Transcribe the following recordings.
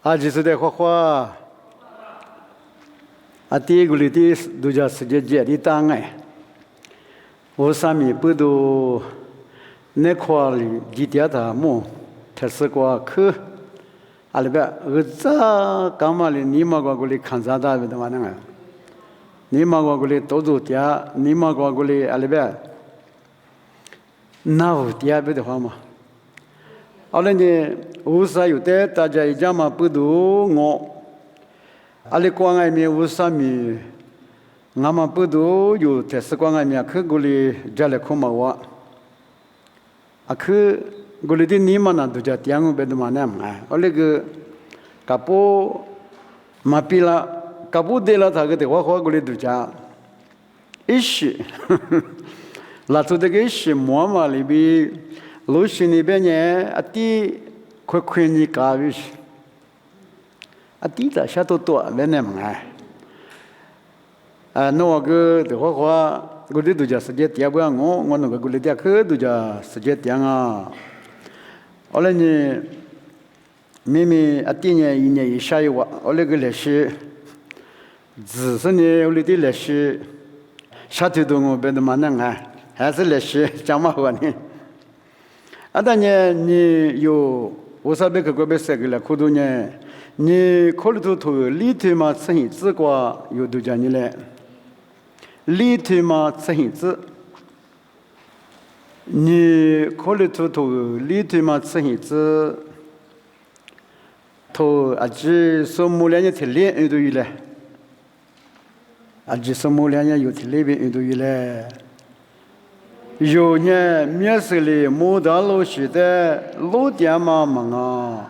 Haji sudah khwa ati guliti duja sejeje di tangai osami pudu nekwali jitia mo tersekwa ke alba gza kamali nima guli khanzada bedamana nima guli todu tia nima guli alba naw tia bedama alene usa yute taja ijama pudu ngo ali kuangai mi usa mi ngama pudu yu teskuangai mi akh guli jale khomawa akh guli di nimana duja tiangu bedumana ma oleg kapo mapila kapu dela thagate wa guli duja ish la tu de ish muama libi lushini benye ati khokhweni kavish ati ta shato to benem no ge de wa guli duja saje tia bwa ngono ge guli dia khe duja saje tia nga oleni mimi ati nye ine ishayi wa olege le shi zi sene oli de le shi shatu dongo bedmana nga has le shi chama wa ni adanye ni yo osabe ke gobe segla khudunye ni kholutu to litima tsin zi kwa yo du jani le litima tsin zi ni kholutu to litima tsin zi to aji somulanya tele edo yile aji somulanya yo tele be edo yile有年面试里木大路西的路点嘛嘛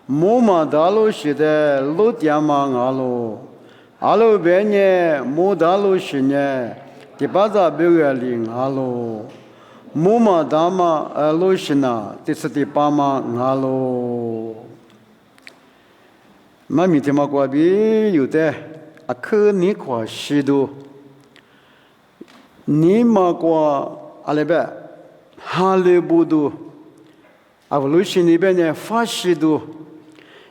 木嘛大路西的路点嘛阿路边年木大路西年第八扎表演里阿路木嘛大嘛路西那第四第八嘛阿路妈咪天嘛过比有的啊可你过西都你嘛过alebe halebudu evolution ibene fashidu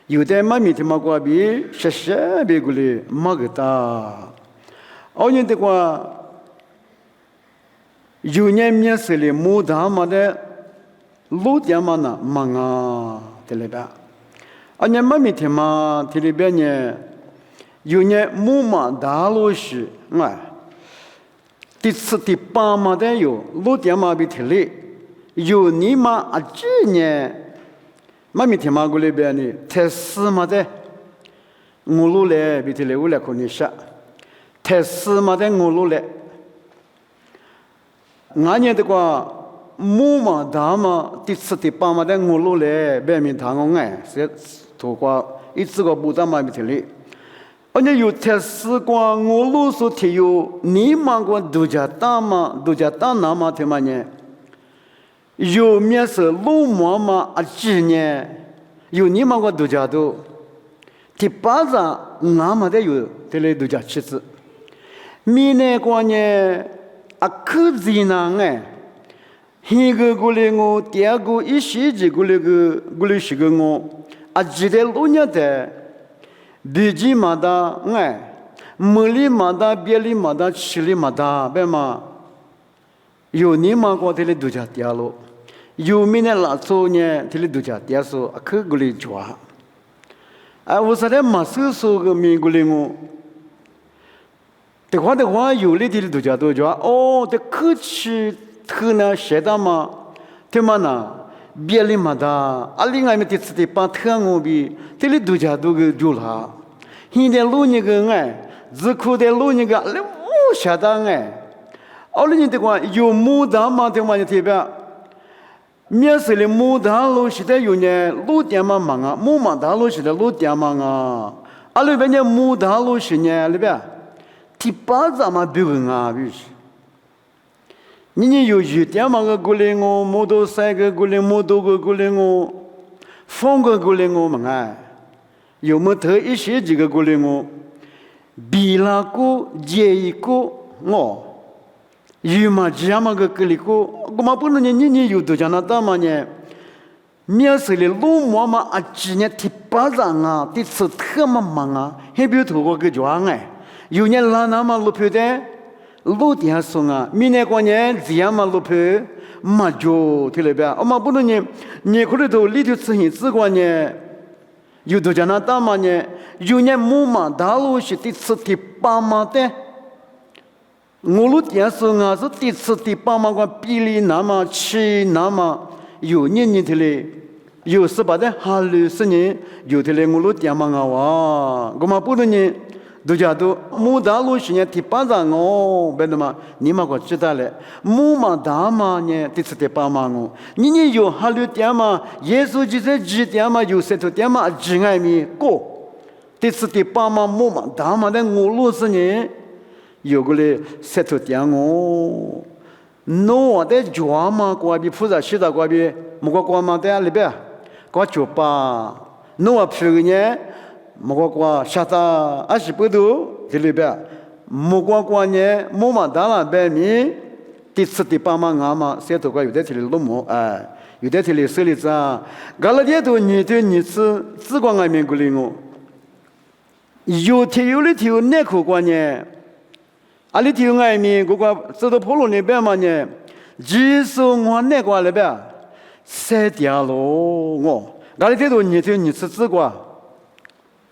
yude mamiti magwabi sheshe beguli magta onyente kwa yunyemye sele mudama de ludyamana manga teleba anya mamiti ma telebenye yunye muma daloshi nga第四第八嘛的有路点嘛比特例有你嘛啊几年嘛咪天嘛过来边呢才四嘛的我路来比特例我来可你说才四嘛的我路来俺年的话木嘛大嘛第四第八嘛的我路来边面堂我哎是土瓜一次个不大嘛比特例而且有特斯光我路所提有你忙过度假大嘛度假大那么的嘛呢有面是路嘛嘛啊几年有你忙过度假都第八张那么的有这类度假妻子明年过年啊可子呢哎一个过来我第二个一时几过来个过来是个我啊记得路年的비지 마다 네 멀리 마다 별리 마다 치리 마다 베마 요니마 고텔레 두자티알로 요미네 라소nye 텔레 두자티아소 그 글리 좋아 아 우사레 마스소 그 미글링고 대화대화 요리 텔레 두자도 좋아 대 크치 트나 셰다마 테마나 별리마다 알링아미 티스티 파트앙오비 텔레 두자도 그 줄하 힌데 루니가 즈쿠데 루니가 오 샤당에 얼린이데과 요 무다마 데마니 테베 미야슬리 무다로 시데 요네 루디아마 망아 무마다로 시데 루디아마가 알베냐 무다로 시냐 알베 티파자마 비응아 비시 니니 요지 디아마가 골랭오 모도 사이가 골랭 모도가 골랭오 퐁가 골랭오 망아 요모터 이시 지가 골랭오 비라고 제이고 뭐 유마 지야마가 끌리고 고마부는 니니 유도잖아 따마냐 面试的路妈妈啊，今年第八张啊，第次特么忙啊，还别透过个状哎，有年拉那么路票的，路底下送啊，明年过年这样嘛路票，嘛就对了呗，我们不能你可能都里头自行自管呢，有多家那大嘛呢，有年木嘛大路是第次第八嘛的。我路底下送啊，是第次第八嘛个比例那么七那么。有年的嘞，有18的哈律10年，有的嘞我路点嘛啊哇，我们不能呢，大家都木大路是呢第8张哦，别的嘛，你们可知道嘞？木嘛大嘛呢，第次第8嘛哦，你有哈律点嘛，耶稣就是几点嘛，有石头点嘛，几爱米过，第次第8嘛木嘛大嘛的我路是呢，有个嘞石头点哦。诺的抓嘛，过比菩萨西达过比，莫个过嘛的里边，过酒吧，诺皮个呢，莫个过下达28度这里边，莫个过呢，莫嘛达了边米，第4第8嘛俺嘛，谁都过有的这里落寞哎，有的这里手里子啊，搞了点多你对你吃，只管俺面过来我，有天有的天内口过呢。阿里听外面，我个走到坡路那边嘛呢，技术我那个那边，塞掉了我，阿里听到你吃这个，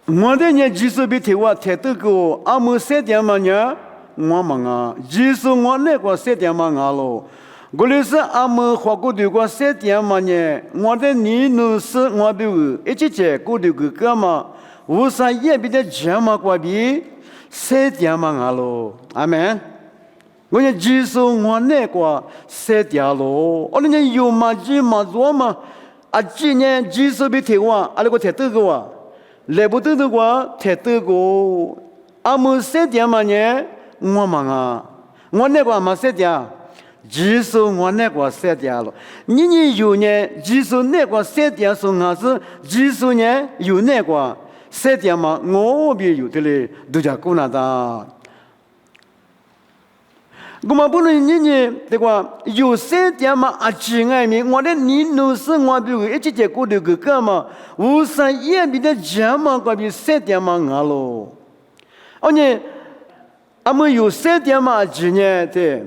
我的呢技术比听我听这个，阿么塞掉嘛呢，我嘛啊，技术我那个塞掉嘛啊咯，我那是阿么花过的个塞掉嘛呢，我的你那是我比一直接过的个干嘛，无啥也比的钱嘛过比。塞掉嘛啊咯，阿门。我讲技术我那个塞掉咯，我那有嘛技嘛做嘛，啊今年技术比提我，啊那个提这个哇，来不得的话提这个，阿么塞掉嘛呢？我嘛啊，我那个嘛塞掉，技术我那个塞掉了。你有呢技术那个塞掉是还是技术呢有那个？塞点嘛，我别有的嘞，都叫过那的。我们不能你对吧？有塞点嘛，啊，亲爱的，我的你都是我比如一直在过的个干嘛？无啥也比的钱嘛，过比塞点嘛啊咯。而且，俺们有塞点嘛，今年对。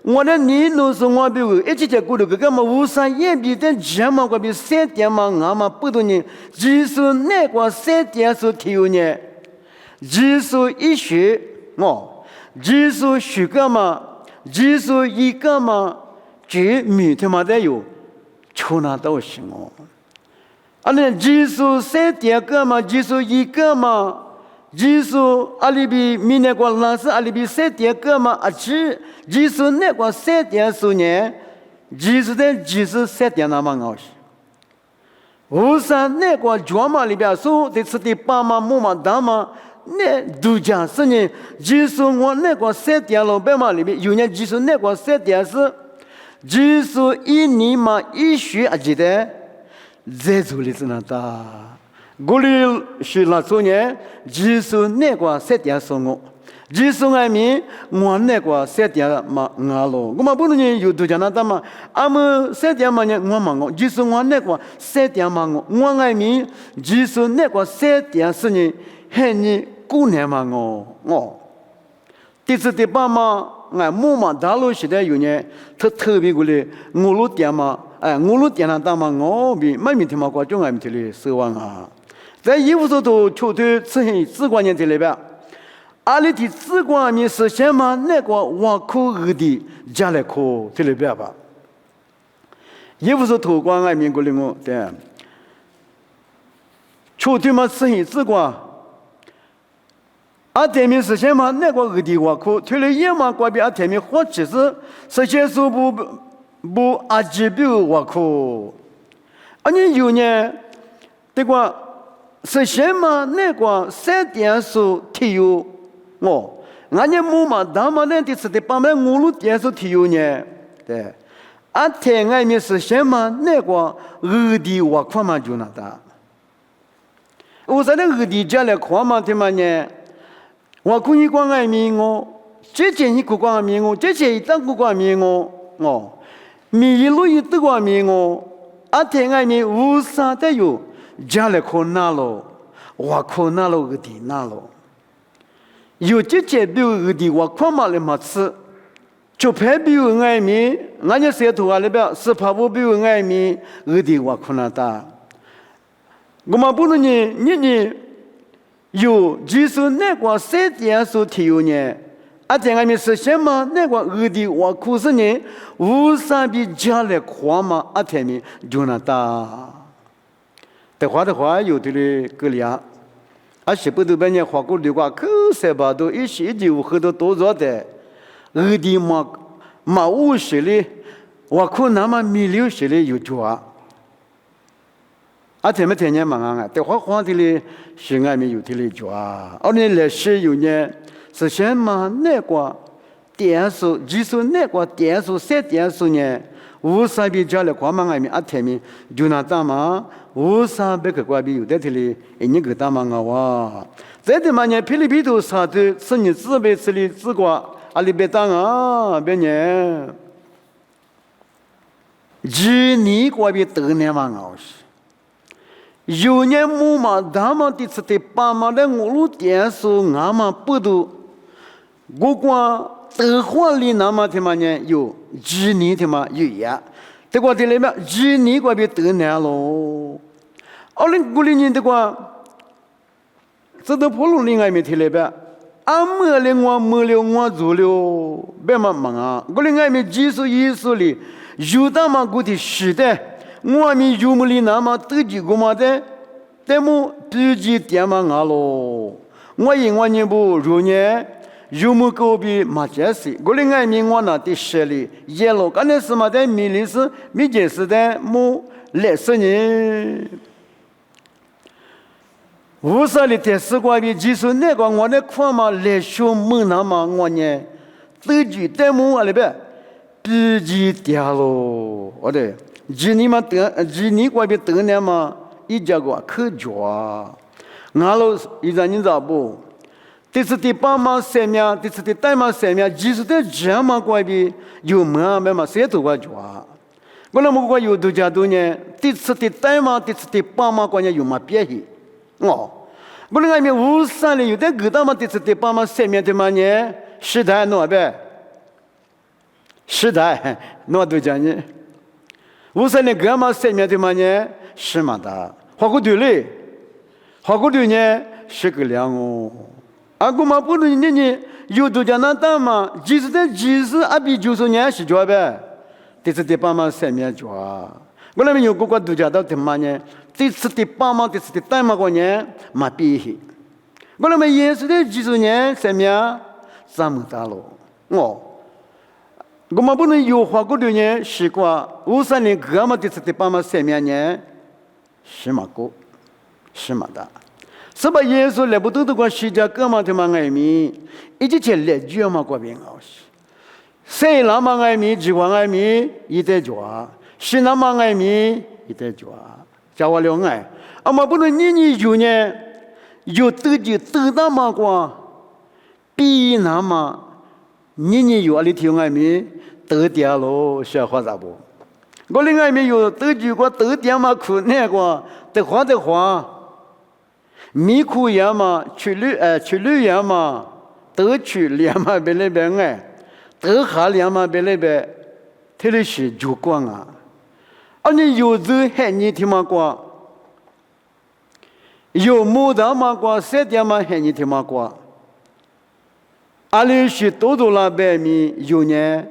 我的你都是我比如一直在过的个干嘛？无啥也比的钱嘛，过比塞点嘛啊嘛，不多呢。技术那个塞点是条呢，技术医学哦，技术学个嘛，技术医个嘛，这每天嘛都有，出那都行哦。啊，那技术塞点个嘛，技术医个嘛。技术阿里比明年过那是阿里比塞点个嘛啊技术那个塞点数呢，技术塞点那么好些。无啥那个专嘛里边说的是第8嘛木嘛大嘛，那都讲是呢技术我那个塞点了白嘛里边有呢技术那个塞点是技术1年嘛医学啊记得在做里子那大。我里是那时候呢，技术那个塞点送我，技术外面我那个塞点嘛我咯，我们不能有多讲那的嘛，俺们塞点嘛呢我嘛我，技术我那个塞点嘛我外面技术那个塞点是呢，很呢姑娘嘛我，第4第8嘛，俺木嘛大陆时代有呢，特别过来我路点嘛，哎我路点那大嘛我比没明天嘛过中俺们这里奢望啊。在衣服上头球队自管年这里边，阿里的自管面是什么？那个挖苦二的加来苦这里边吧。衣服上头管俺民国的我对，球队嘛自管，阿天面是什么？那个二的挖苦，退了业嘛，关闭阿天面或者是些说不阿吉比挖苦，而你有呢，对个。是什么？那个3点数体育哦，俺家木嘛，大嘛那第4第8嘛5路点数体育呢，对，啊天外面是什么？那个二的我看嘛就那的，我在那二的家里看嘛的嘛呢，我可以讲外面哦，这件一个讲面哦，这件一当个讲面哦，米一路一得讲面哦。阿天爱咪无啥的有，家里可哪咯，我可哪咯个地哪咯，有这些比如个地我看嘛了嘛吃，就拍比如爱咪，俺家摄图啊那边是拍不比如爱咪个地我看哪哒，我们不能你有就是那个世界所提有呢。阿天爱咪是什么？那个个地我可是呢，无啥比家里花嘛？阿天咪就那哒。的话，有的嘞个俩，阿是不都把人花过的话，可是吧都一时就很多少的，个地嘛无事嘞，我可那么没留事嘞有做。阿天没天天忙啊，的话的嘞是爱咪有的嘞做啊，而你来是有呢。是什么？那个点数，就是那个点数，设点数呢？无啥比家里光芒外面阿天面，就那大嘛，无啥别个怪比有的天里，人个大嘛啊哇！在的嘛呢，霹雳皮头啥的，是你自备自里自挂，阿里别当啊，别呢。一年怪比得年嘛啊是。有年木嘛，大嘛的是的爸妈的我路点数，俺嘛不都。我光德化里那么他妈呢有一年他妈有呀，这个的里面一年个别得难咯。2050年的话，这都普通另外没提里边，俺没了我做了，别嘛忙啊！我另外没技术艺术里，有的嘛个的是的，我们有么里那么得几个嘛的，但么自己点嘛啊咯，我因为你不如呢。有么个比马杰西，我另外名我那的设立耶路，刚才是嘛的米林斯米杰斯的么来十年，无啥的电视关于技术那个我的看嘛来学么那么我呢，自己在么啊里边自己掉咯，我的今年嘛得今年关于得年嘛一家个可脚啊，俺老一家人咋不？这次的爸妈生命，这次的大妈生命，即使在这么关闭，有么嘛谁都会做。我那么个有度假度呢？这次的大妈，这次的爸妈关键有么变异？我那外面无啥的有的个大妈，这次的爸妈生命的嘛呢？时代喏呗，时代喏度假呢？无啥的个嘛生命的嘛呢？是嘛的？花过对嘞，花过对呢是个量哦。阿姑妈不能你有度假那大嘛，即使阿比90年是做呗，这次的爸妈生命做，我那边有个度假到他妈呢，这次的爸妈这次的大妈过年嘛比起，我那边也是的90年生命怎么大了？我们不能有花过6年习惯，53年哥们这次的爸妈生命呢，是嘛过，是嘛大。是把耶稣来不都的个世界各嘛他妈爱米，一直去来就嘛过边好些。谁那么爱米，只管爱米，一代做；谁那么爱米，一代做。叫我了爱，阿妈不能你就呢，有得就得那么过，比那么你有阿里听爱米得掉喽，小伙子不？我另外面有得就过得掉嘛苦那个的话。米苦呀嘛，去绿呀嘛，得去两嘛别那边哎，得下两嘛别那边，特别是烛光啊，而你有时还你听嘛过，有木的嘛过，谁的嘛还你听嘛过，阿里是多那边米有呢，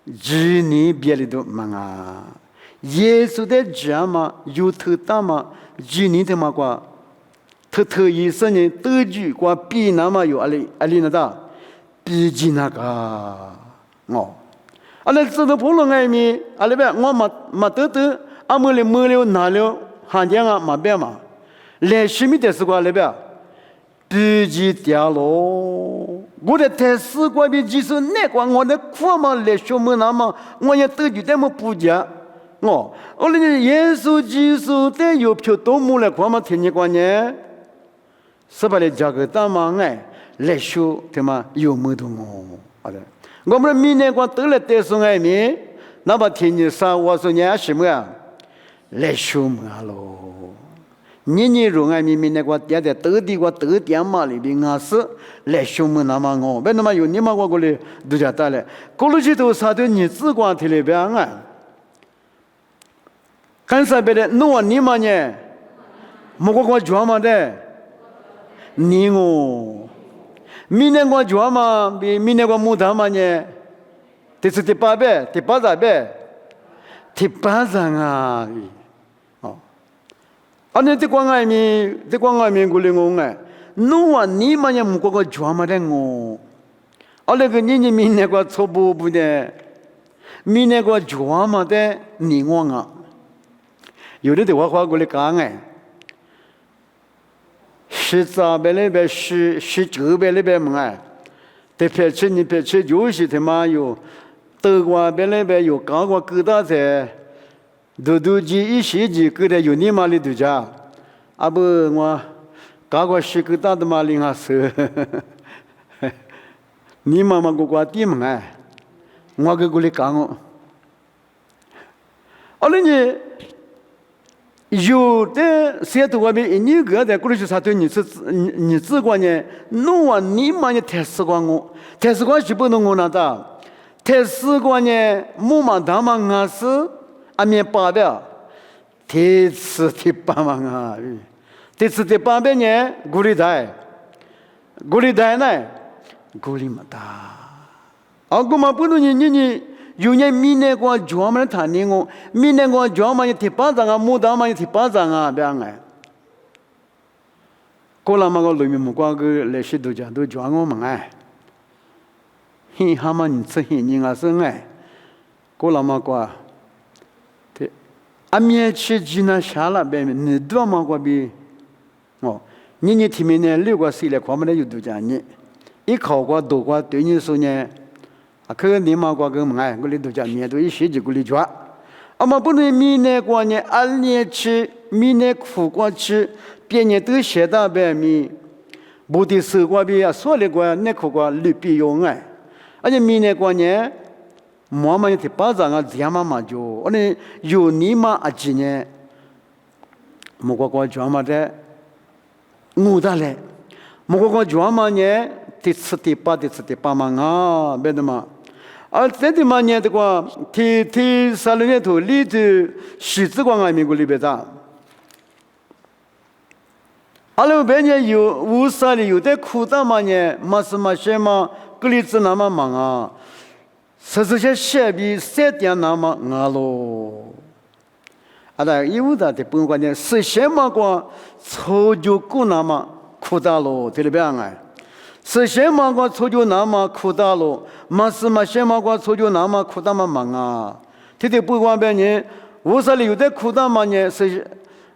一年别的都忙啊，耶稣的家嘛有头大嘛，一年听嘛过。特意说呢，得句过比那么有阿里那哒，比起那个阿拉知道普通爱米，阿拉边我嘛得，阿没了拿了，汉江啊嘛边嘛，来什么的是过阿拉边，比起掉咯，我的台史过比技术那个我的苦嘛来学么那么，我也得句怎么不讲我那耶稣基督的有票多么来苦嘛听你讲呢？是把的价格大嘛哎，来修对吗？有么多哦？好的，我们明年光得了带送爱民，那么天你啥？我说你什么呀？来修门喽。你容爱咪那个点的得地个得点嘛里边啊是来修门那么我，为那么有你嘛我过来都叫得嘞，过了去都啥的你自管体里边啊，干啥别的弄你嘛呢？莫个做嘛的，你我，明年我做嘛比明年我木头嘛呢？这是第八呗，第八咋呗？第八张啊！아니 대광아미 굴링옹에 누와 니마냐 무고가 좋아마랭오 알레 그 니니 미네과 초보부데 미네과 좋아마데 니옹아 요리데 와과 굴리 강에 시자벨레베 시주벨레베 멍아 대표치니 배치 조시 대마요 떡와벨레베 요 강과 그다세 도두지 이시지 그래 요니 말이 두자 아버 뭐 가고 시그다도 말이 하스 니마마고 과띠면 뭐 그걸리 강어 얼른이 요때 세도와비 이니가데 그렇지 사토니 니自관에 노와 니마니 테스광고 테스광 집어놓은 거나다 테스광에 무마 담아가스 아미에 빠벼 대스 뒷바망아 대스 뒷바베냐 구리다이 구리다이나 구리마다 아고마 뿌누니 니니 유냐 미네과 조아만 타닝고 미네과 조아만이 뒷바장아 무다만이 뒷바장아 병아 콜라마고 루미무과 그 레시도자도 조앙오 망아 히 하만 츠히 닝아 성아 콜라마과 아미에치 지나 샤라 베미 니드마고비 니니 티미네 류과 시레 과마네 유두자니 이考过 读过 对你说呢그 니마과 그 뭐야 그리 두자 미에도 이 시지 그리 좋아 아마 보는 미네 과네 알니치 미네 쿠과치 변에 더写到 베미 부디스과비야 소리과 네코과 리비용아 아니 미네 과네 모아만이 대파장아 지야마마죠. 오늘 요니마 아지네 뭐고 좋아마데 무달래 뭐고 좋아마네 티스티파망아 베드마 알테디마니에드과 티 살레네토 리드 시즈광아미 굴리베다 알로 베냐 요 우사리 요데 쿠다마네 마스마셰마 클리츠나마망아 서서시 셰비 세디아나마 나로 아다 이우다데 분관에 스셰마과 소주꾸나마 쿠다로 들배앙아 스셰마과 소주나마 쿠다로 마스마셰마과 소주나마 쿠다마 망아 티데 분관변에 우살이 유데 쿠다마nye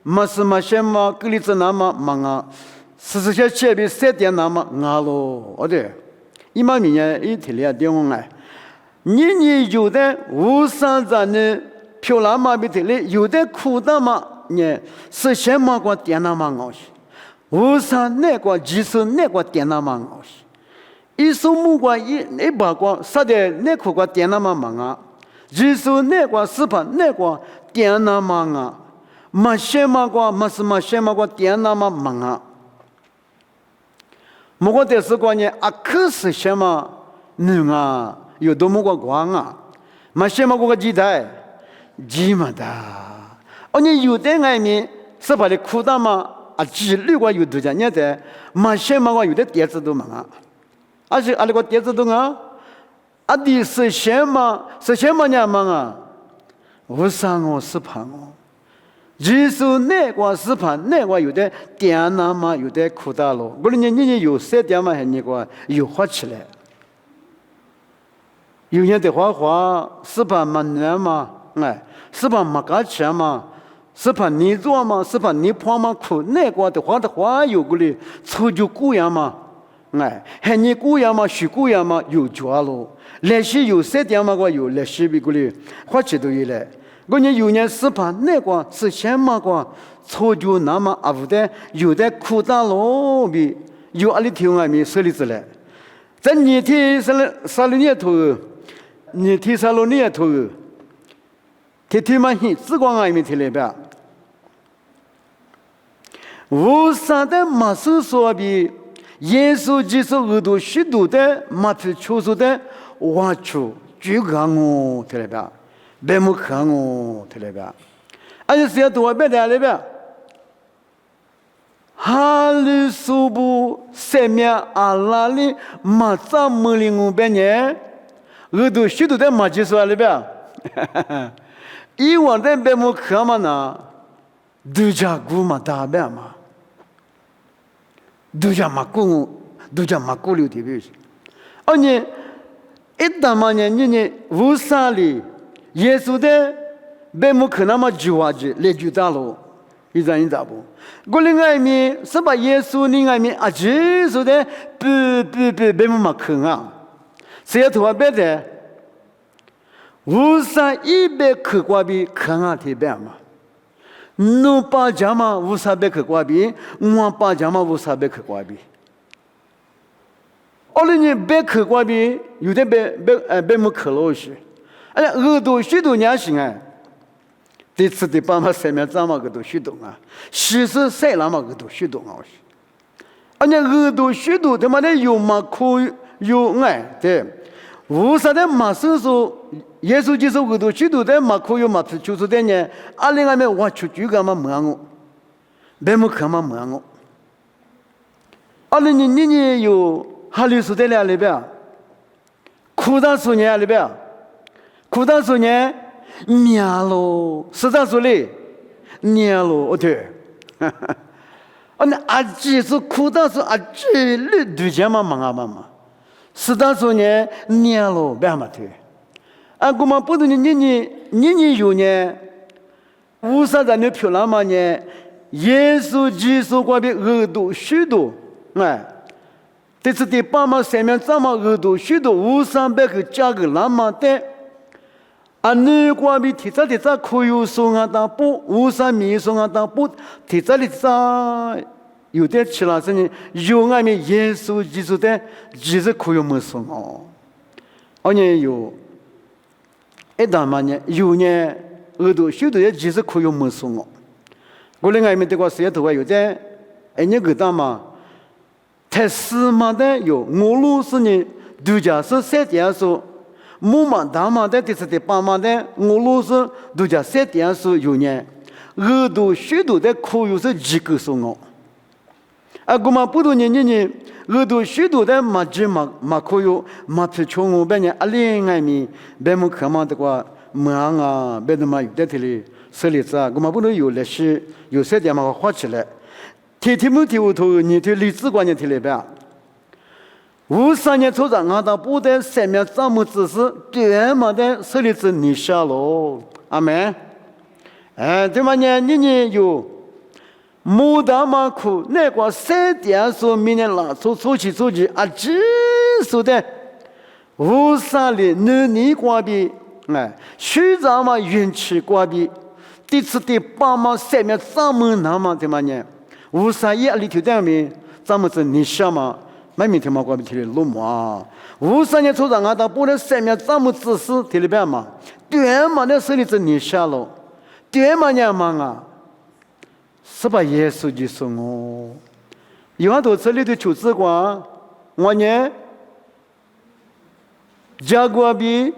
마스마셰마 클리츠나마 망아 스스셰 셰비 세디아나마 나로 어디 이마미냐 이 틀리야 대용아 니니 요데 우산자네 표라마비틀레 요데 쿠다마네 스셰마과 띠아나망오시 우산네과 지스네과 띠아나망오시 이소무과 이네바과 사데 네코과 띠아나마망아 지스네과 스파네과 띠아나망아 마셰마과 마스마셰마과 띠아나마망아 모고데스과네 아크스셰마 능아 요 도모가 광아 마셰마고가 지다이 지마다 아니 유대가이미 서발이 쿠다마 아지르과 유두자냐데 마셰마가 유대 떼즈도 망아 아직 알고 떼즈도가 아디 스셰마냐 망아 우상오 스팡오 지수 내과 스판 내과 유대 떼나마 유대 쿠다로 그러니 니니 요 세디아마 했니과 요 화치래有些的话是把蛮难嘛，是把马嘎钱嘛，是把你做嘛，是把你破嘛苦，那个的话有个哩，抽就姑娘嘛，还你姑娘嘛，许姑娘嘛有脚咯，来是有三点嘛个有来是比个哩，花钱都有嘞，我你有年是把那个是先嘛个抽就那么啊不得，有的苦大咯比有阿里听外面手里子嘞，在你听三六年头。你提萨罗尼亚头，提嘛hin，只光爱没提来吧？无上的马斯所比耶稣基督耳朵许多的马特出处的挖出举干我特别别木看我特别而且是要多别的那边哈利苏布生命阿拉里马扎姆里乌边呢耳朵许多的马基说那边以往的别木看嘛呢度假古嘛大边嘛度假马古流的别是而且一旦嘛呢你无啥里耶稣的别木看那么久啊就来就大了一张一张不我另外面是把耶稣另外面啊就是的别木嘛看啊谁要头别的无啥一别可挂比看啊这边嘛no pa jama usabe kekwabi nwa pa jama usabe kekwabi olini be kekwabi yude be mu kholoshi aya gudo shido nya singa de tsi de pa ma se me zama gudo shido nga shi se sai la ma gudo shido nga anya gudo shido de ma de yu ma khu yu ngai de无啥的马斯说耶稣基督个都许多的马可有马子就是的呢阿另外面我出去干嘛忙我别么看嘛忙我阿另你有哈利说的了里边苦大说呢里边苦大说呢念咯实在说嘞念咯哦对那阿姐是苦大说阿姐你对家嘛忙啊嘛是大说呢，念了别嘛的，啊，我们不是你有呢，无啥子你漂亮嘛呢？耶稣基督过比耳朵许多，哎，这次的爸妈上面这么耳朵许多，无啥别个加个那么的，啊，你过比提早可以送啊当不，无啥米送啊当不，提早有点其他事情，有外面耶稣基督的，其实可以没送哦。而且有，一旦嘛呢，有呢，耳朵许多也其实可以没送哦。我另外面这个舌头啊，有的，你个当嘛，太死嘛的有，俄罗斯呢，度假是三点数，木嘛大嘛的，第四的八嘛的，俄罗斯度假三点数有呢，耳朵许多的可以是几个送哦。啊，我们不多年呢，耳朵许多的马可有马皮穷我别呢，阿另外面别么看嘛的话，忙啊，别的嘛有的这里设立子啊，我们不能有历史有些点嘛画起来，天没天头你对历史观念提来呗。53年初上俺到不得三面账目指示，对嘛的设立子你下喽，阿门。哎，对嘛呢？你有。木大马苦，那个三点说明年拉出去啊，只说的无啥的你挂比，哎，学长嘛运气挂比，第次的爸妈三面咱们那么的嘛呢，无啥也里头点名，咱们是你想嘛，没明天嘛挂比提的路嘛，53年初上俺到不能三面咱们只是提里边嘛，对嘛那手里是你想喽，对嘛呢嘛啊。是把耶稣基督哦，有很多这里的求职官，我呢，加过比，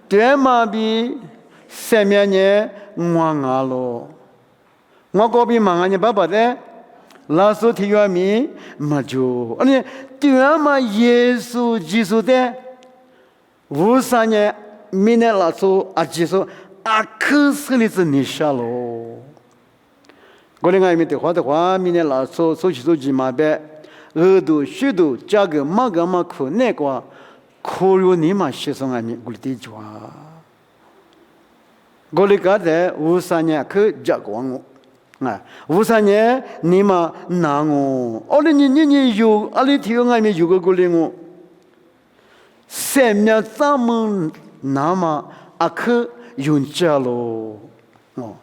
对嘛比，上面呢我啊咯，我嗰边忙呢爸爸的，老师体育米嘛就，而且对嘛耶稣基督的，53年明年老师啊基督啊可是你是你下咯。我另外面的话，明年老手机嘛呗，耳朵许多加个嘛苦那个，可有你嘛牺牲俺们我的家，我的家在53年去加光我，啊53年你嘛拿我，阿里你有阿里体育俺们有个过来我，三面咱们那么阿去用家咯，哦，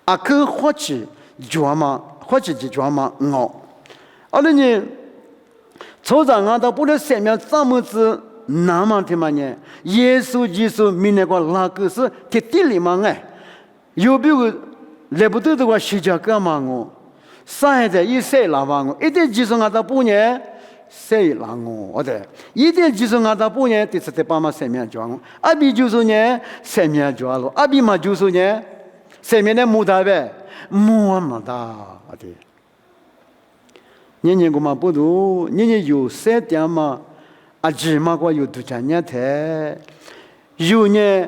阿去花起。抓嘛，或者是抓嘛哦，而且呢，从上俺到不能三面咱们是那么的嘛呢？耶稣基督明那个那个是铁地里嘛哎，有别个来不得的话，谁家干嘛哦？上在一岁老王，一点几岁俺到半年，岁老我的，一点几岁俺到半年，第四天爸妈生命状，阿比90年生命状了，阿比嘛90年生命的木大呗，木嘛大的。年年我嘛不读，年年有3点嘛，阿姐嘛我有读讲年台，有年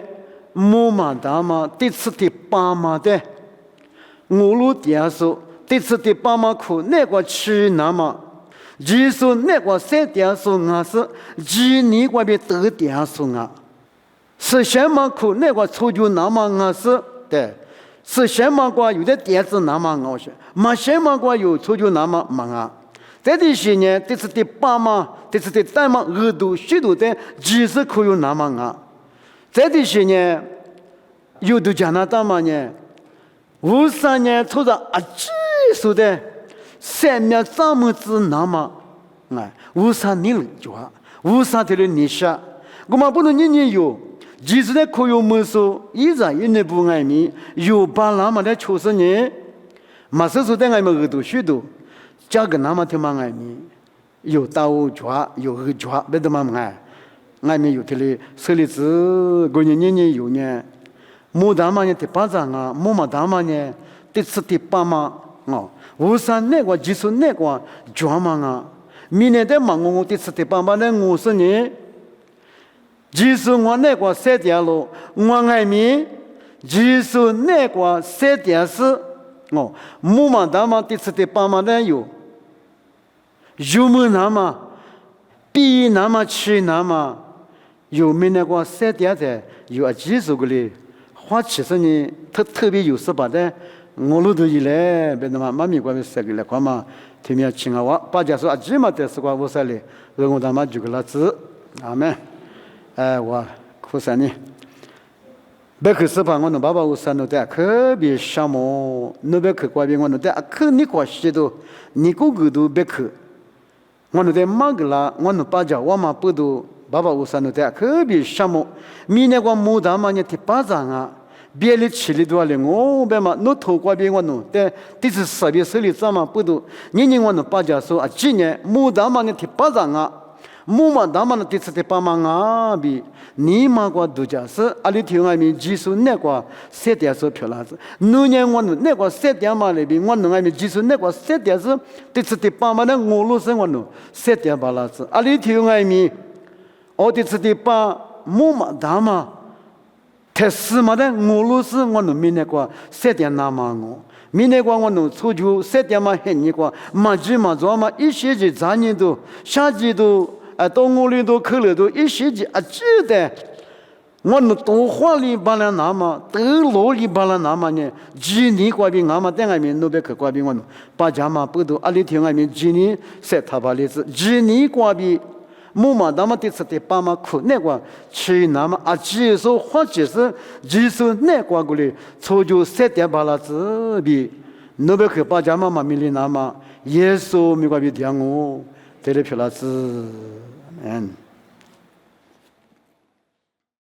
木嘛大嘛，第四天爸妈的，我路点数。第四天爸妈哭，那个去那么，技术那个3点数啊是，几年外边得点数啊，是什么哭那个出就那么啊是，对，是什么个有的点子那么我是，没什么个有出就那么忙啊。在这些年，第四天爸妈，第四天大妈耳朵许多的技术可有那么啊，在这些年，有的加拿大嘛呢，53年出着啊几。说的3秒3么子那么，哎，53年了就啊，53天的年下，我们不能年年有，即使在可有么说，依然有那不爱米，有把那么的90年，马上说的爱们耳朵许多，加个那么的嘛爱米，有刀抓，有耳抓，别的嘛爱米有的嘞，手里子过年有呢，木大嘛呢的巴掌啊，木嘛大嘛呢，第四的爸妈。53那个技术那个专门啊，明年的忙我第四天爸爸的50年，技术我那个3点了，我爱民技术那个3点是木嘛大嘛第四天爸爸的有么那么比那么去那么有没那个3点的有技术个哩，花70年特别有18的。我路都以来，别的嘛，妈咪关于这个来看嘛，听面听啊，我把家说啊，几嘛的是关我啥嘞？我他妈就个老子，阿门。我苦啥呢？别去是吧？我能爸爸我啥弄的，特别项目，那别去关边我弄的，可你关系都，你个都别去。我弄的马个啦，我能把家我嘛不都，爸爸我啥弄的，特别项目，明年我木大嘛，你提巴掌啊。别的起里多了，我别嘛，侬头挂边我弄，但这是设备手里怎么不多？年我弄把家说啊，今年木大嘛呢提巴掌啊，木嘛大嘛呢第四天帮忙啊比，你嘛个度假是阿里听外面技术那个3点是漂亮子，农年我弄那个3点嘛里边我弄外面技术那个3点是第四天帮忙的我路生我弄3点巴拉子，阿里听外面，我第四天帮木嘛大嘛。太死嘛的，我路是我弄明年过3点那么我，明年过我弄出去3点嘛很你过，嘛几嘛做嘛一学期3年都，夏季都到我里都去了都一学期记得，我弄多花里巴拉那么，多罗里巴拉那么呢，几年过比俺们在外面那边去过比我弄，把家嘛不都阿里听外面几年才他把例子，几年过比。木嘛，那么第四天爸妈哭那个去那么技术或者是技术那个过来，初就3点巴拉子比，那边去把家妈妈米里那么耶稣没关系的我，这里漂亮子，